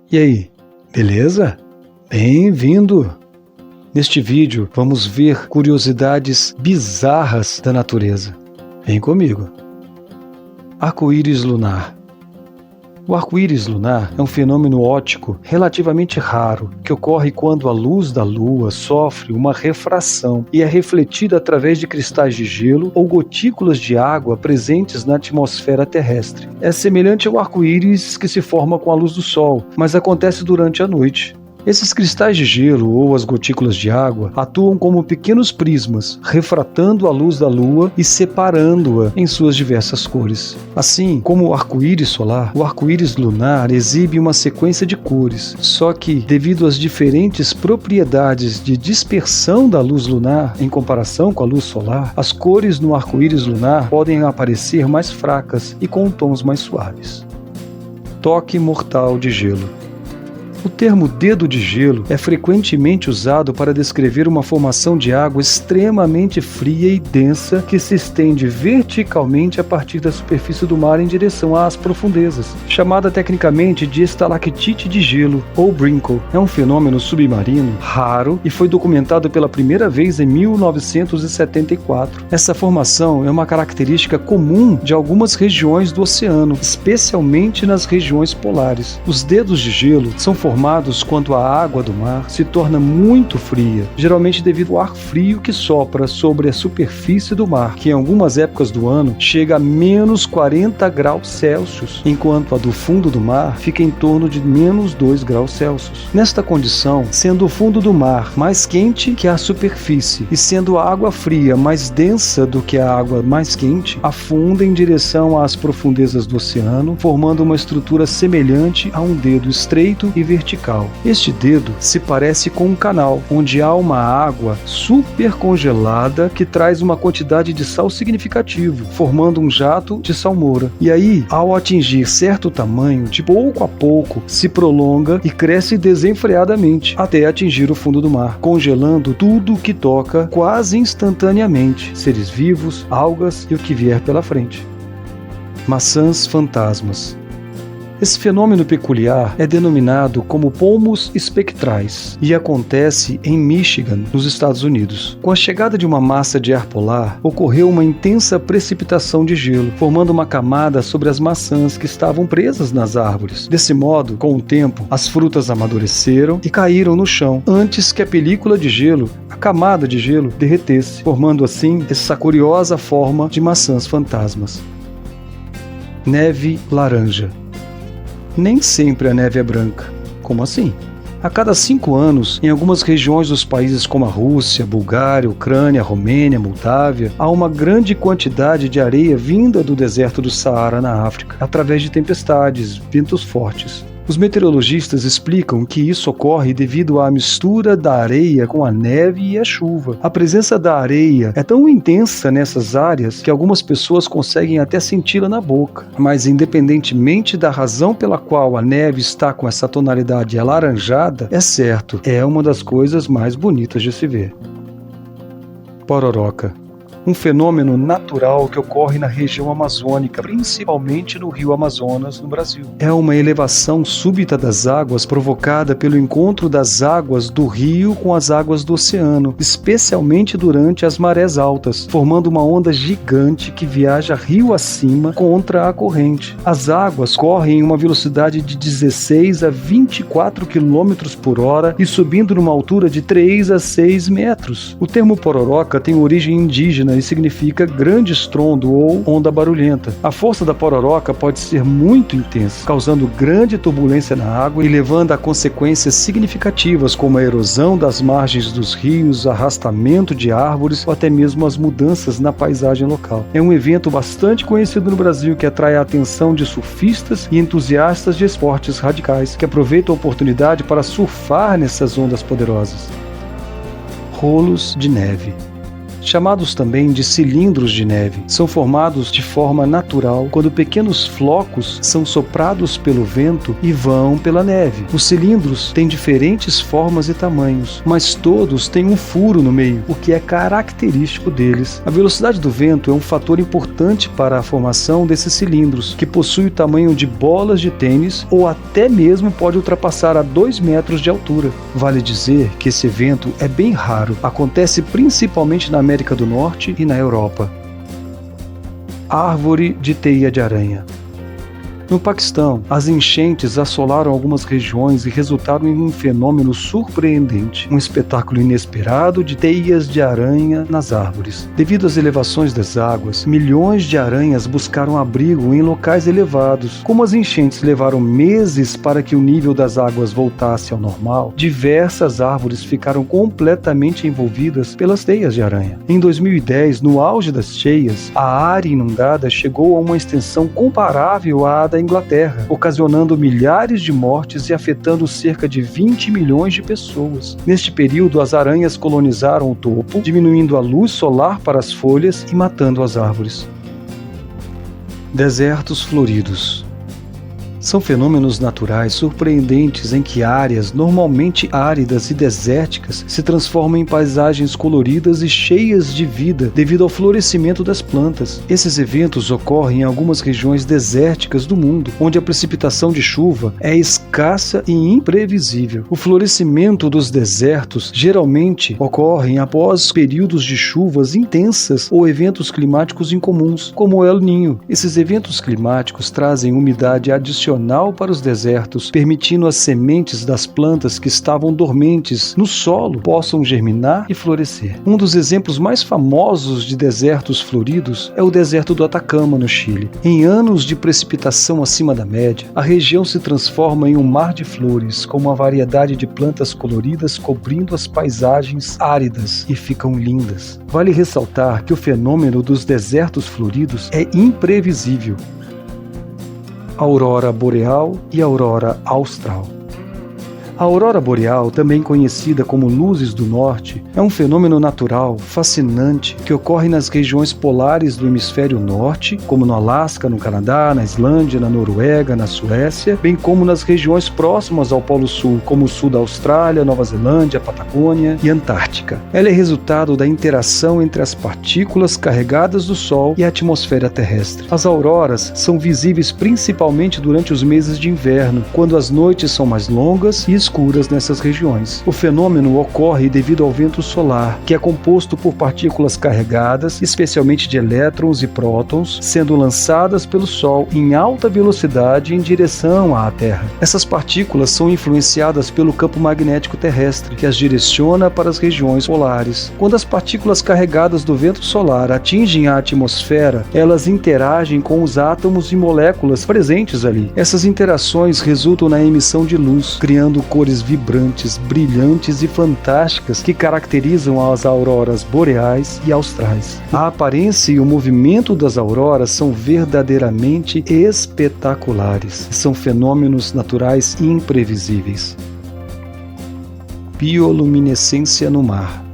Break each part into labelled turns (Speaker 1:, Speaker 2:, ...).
Speaker 1: E aí, beleza? Bem-vindo! Neste vídeo vamos ver curiosidades bizarras da natureza. Vem comigo! Arco-íris lunar. O arco-íris lunar é um fenômeno óptico relativamente raro, que ocorre quando a luz da Lua sofre uma refração e é refletida através de cristais de gelo ou gotículas de água presentes na atmosfera terrestre. É semelhante ao arco-íris que se forma com a luz do Sol, mas acontece durante a noite. Esses cristais de gelo ou as gotículas de água atuam como pequenos prismas, refratando a luz da Lua e separando-a em suas diversas cores. Assim como o arco-íris solar, o arco-íris lunar exibe uma sequência de cores, só que, devido às diferentes propriedades de dispersão da luz lunar em comparação com a luz solar, as cores no arco-íris lunar podem aparecer mais fracas e com tons mais suaves. Toque mortal de gelo. O termo dedo de gelo é frequentemente usado para descrever uma formação de água extremamente fria e densa que se estende verticalmente a partir da superfície do mar em direção às profundezas, chamada tecnicamente de estalactite de gelo ou brinkle. É um fenômeno submarino raro e foi documentado pela primeira vez em 1974. Essa formação é uma característica comum de algumas regiões do oceano, especialmente nas regiões polares. Os dedos de gelo são formados quando a água do mar se torna muito fria, geralmente devido ao ar frio que sopra sobre a superfície do mar, que em algumas épocas do ano chega a menos 40 graus Celsius, enquanto a do fundo do mar fica em torno de menos 2 graus Celsius. Nesta condição, sendo o fundo do mar mais quente que a superfície e sendo a água fria mais densa do que a água mais quente, afunda em direção às profundezas do oceano, formando uma estrutura semelhante a um dedo estreito e vertical. Este dedo se parece com um canal, onde há uma água super congelada que traz uma quantidade de sal significativo, formando um jato de salmoura. E aí, ao atingir certo tamanho, de pouco a pouco, se prolonga e cresce desenfreadamente, até atingir o fundo do mar, congelando tudo que toca quase instantaneamente, seres vivos, algas e o que vier pela frente. Maçãs fantasmas. Esse fenômeno peculiar é denominado como pomos espectrais e acontece em Michigan, nos Estados Unidos. Com a chegada de uma massa de ar polar, ocorreu uma intensa precipitação de gelo, formando uma camada sobre as maçãs que estavam presas nas árvores. Desse modo, com o tempo, as frutas amadureceram e caíram no chão, antes que a película de gelo, a camada de gelo, derretesse, formando assim essa curiosa forma de maçãs fantasmas. Neve laranja. Nem sempre a neve é branca. Como assim? A cada 5 anos, em algumas regiões dos países como a Rússia, Bulgária, Ucrânia, Romênia, Moldávia, há uma grande quantidade de areia vinda do deserto do Saara na África, através de tempestades, ventos fortes. Os meteorologistas explicam que isso ocorre devido à mistura da areia com a neve e a chuva. A presença da areia é tão intensa nessas áreas que algumas pessoas conseguem até senti-la na boca. Mas independentemente da razão pela qual a neve está com essa tonalidade alaranjada, é certo, é uma das coisas mais bonitas de se ver. Pororoca. Um fenômeno natural que ocorre na região amazônica, principalmente no rio Amazonas, no Brasil. É uma elevação súbita das águas provocada pelo encontro das águas do rio com as águas do oceano, especialmente durante as marés altas, formando uma onda gigante que viaja rio acima contra a corrente. As águas correm em uma velocidade de 16 a 24 km por hora e subindo numa altura de 3 a 6 metros. O termo pororoca tem origem indígena e significa grande estrondo ou onda barulhenta. A força da pororoca pode ser muito intensa, causando grande turbulência na água e levando a consequências significativas como a erosão das margens dos rios, arrastamento de árvores ou até mesmo as mudanças na paisagem local. É um evento bastante conhecido no Brasil que atrai a atenção de surfistas e entusiastas de esportes radicais que aproveitam a oportunidade para surfar nessas ondas poderosas. Rolos de neve. chamados também de cilindros de neve. São formados de forma natural quando pequenos flocos são soprados pelo vento e vão pela neve. Os cilindros têm diferentes formas e tamanhos, mas todos têm um furo no meio, o que é característico deles. A velocidade do vento é um fator importante para a formação desses cilindros, que possui o tamanho de bolas de tênis ou até mesmo pode ultrapassar a 2 metros de altura. Vale dizer que esse evento é bem raro, acontece principalmente na América do Norte e na Europa. Árvore de teia de aranha. No Paquistão, as enchentes assolaram algumas regiões e resultaram em um fenômeno surpreendente, um espetáculo inesperado de teias de aranha nas árvores. Devido às elevações das águas, milhões de aranhas buscaram abrigo em locais elevados. Como as enchentes levaram meses para que o nível das águas voltasse ao normal, diversas árvores ficaram completamente envolvidas pelas teias de aranha. Em 2010, no auge das cheias, a área inundada chegou a uma extensão comparável à da Inglaterra, ocasionando milhares de mortes e afetando cerca de 20 milhões de pessoas. Neste período, as aranhas colonizaram o topo, diminuindo a luz solar para as folhas e matando as árvores. Desertos floridos. São fenômenos naturais surpreendentes em que áreas normalmente áridas e desérticas se transformam em paisagens coloridas e cheias de vida devido ao florescimento das plantas. Esses eventos ocorrem em algumas regiões desérticas do mundo, onde a precipitação de chuva é escassa e imprevisível. O florescimento dos desertos geralmente ocorre após períodos de chuvas intensas ou eventos climáticos incomuns, como o El Niño. Esses eventos climáticos trazem umidade adicional para os desertos, permitindo as sementes das plantas que estavam dormentes no solo possam germinar e florescer. Um dos exemplos mais famosos de desertos floridos é o deserto do Atacama, no Chile. Em anos de precipitação acima da média, a região se transforma em um mar de flores, com uma variedade de plantas coloridas cobrindo as paisagens áridas e ficam lindas. Vale ressaltar que o fenômeno dos desertos floridos é imprevisível. Aurora boreal e aurora austral. A aurora boreal, também conhecida como luzes do norte, é um fenômeno natural fascinante que ocorre nas regiões polares do hemisfério norte, como no Alasca, no Canadá, na Islândia, na Noruega, na Suécia, bem como nas regiões próximas ao Polo Sul, como o sul da Austrália, Nova Zelândia, Patagônia e Antártica. Ela é resultado da interação entre as partículas carregadas do Sol e a atmosfera terrestre. As auroras são visíveis principalmente durante os meses de inverno, quando as noites são mais longas e escuras nessas regiões. O fenômeno ocorre devido ao vento solar, que é composto por partículas carregadas, especialmente de elétrons e prótons, sendo lançadas pelo Sol em alta velocidade em direção à Terra. Essas partículas são influenciadas pelo campo magnético terrestre, que as direciona para as regiões polares. Quando as partículas carregadas do vento solar atingem a atmosfera, elas interagem com os átomos e moléculas presentes ali. Essas interações resultam na emissão de luz, criando cores vibrantes, brilhantes e fantásticas que caracterizam as auroras boreais e austrais. A aparência e o movimento das auroras são verdadeiramente espetaculares. São fenômenos naturais imprevisíveis. Bioluminescência no mar.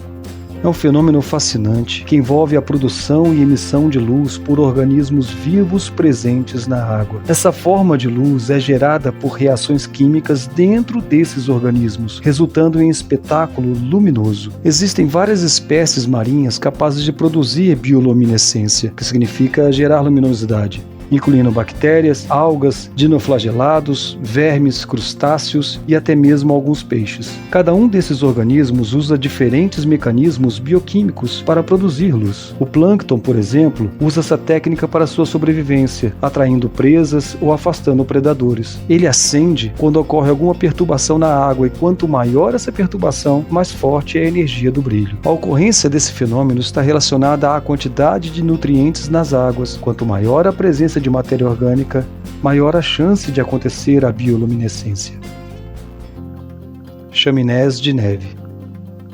Speaker 1: É um fenômeno fascinante que envolve a produção e emissão de luz por organismos vivos presentes na água. Essa forma de luz é gerada por reações químicas dentro desses organismos, resultando em espetáculo luminoso. Existem várias espécies marinhas capazes de produzir bioluminescência, que significa gerar luminosidade, incluindo bactérias, algas, dinoflagelados, vermes, crustáceos e até mesmo alguns peixes. Cada um desses organismos usa diferentes mecanismos bioquímicos para produzir luz. O plâncton, por exemplo, usa essa técnica para sua sobrevivência, atraindo presas ou afastando predadores. Ele acende quando ocorre alguma perturbação na água e quanto maior essa perturbação, mais forte é a energia do brilho. A ocorrência desse fenômeno está relacionada à quantidade de nutrientes nas águas. Quanto maior a presença de matéria orgânica, maior a chance de acontecer a bioluminescência. Chaminés de neve.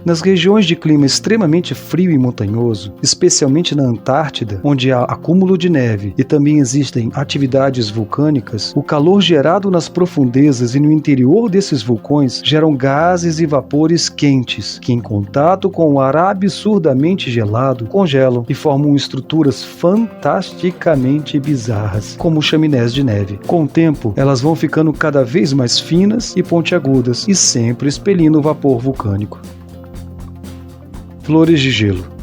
Speaker 1: Nas regiões de clima extremamente frio e montanhoso, especialmente na Antártida, onde há acúmulo de neve e também existem atividades vulcânicas, o calor gerado nas profundezas e no interior desses vulcões geram gases e vapores quentes, que em contato com o ar absurdamente gelado, congelam e formam estruturas fantasticamente bizarras, como chaminés de neve. Com o tempo, elas vão ficando cada vez mais finas e pontiagudas e sempre expelindo vapor vulcânico. Flores de gelo.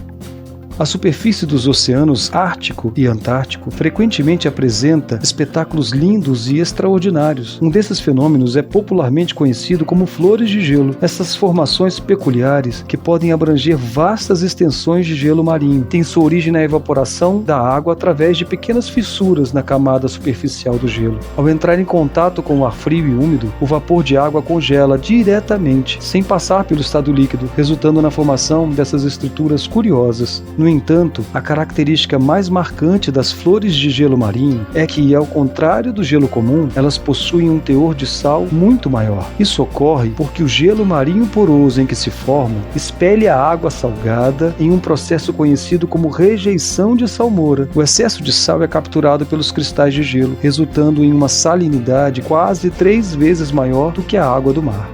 Speaker 1: A superfície dos oceanos Ártico e Antártico frequentemente apresenta espetáculos lindos e extraordinários. Um desses fenômenos é popularmente conhecido como flores de gelo. Essas formações peculiares, que podem abranger vastas extensões de gelo marinho, têm sua origem na evaporação da água através de pequenas fissuras na camada superficial do gelo. Ao entrar em contato com o ar frio e úmido, o vapor de água congela diretamente, sem passar pelo estado líquido, resultando na formação dessas estruturas curiosas. No entanto, a característica mais marcante das flores de gelo marinho é que, ao contrário do gelo comum, elas possuem um teor de sal muito maior. Isso ocorre porque o gelo marinho poroso em que se formam expele a água salgada em um processo conhecido como rejeição de salmoura. O excesso de sal é capturado pelos cristais de gelo, resultando em uma salinidade quase 3 vezes maior do que a água do mar.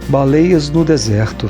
Speaker 1: Baleias no deserto.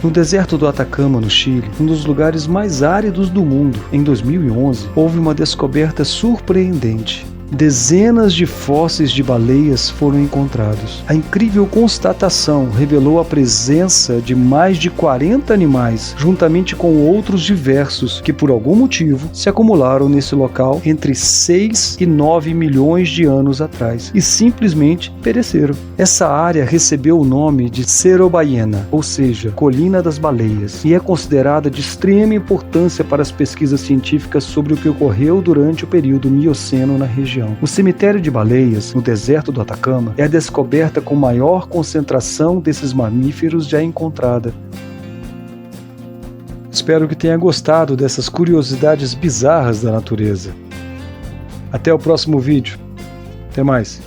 Speaker 1: No deserto do Atacama, no Chile, um dos lugares mais áridos do mundo, em 2011, houve uma descoberta surpreendente. Dezenas de fósseis de baleias foram encontrados. A incrível constatação revelou a presença de mais de 40 animais, juntamente com outros diversos, que por algum motivo se acumularam nesse local entre 6 e 9 milhões de anos atrás e simplesmente pereceram. Essa área recebeu o nome de Cerro Ballena, ou seja, Colina das Baleias, e é considerada de extrema importância para as pesquisas científicas sobre o que ocorreu durante o período Mioceno na região. O cemitério de baleias, no deserto do Atacama, é a descoberta com maior concentração desses mamíferos já encontrada. Espero que tenha gostado dessas curiosidades bizarras da natureza. Até o próximo vídeo. Até mais.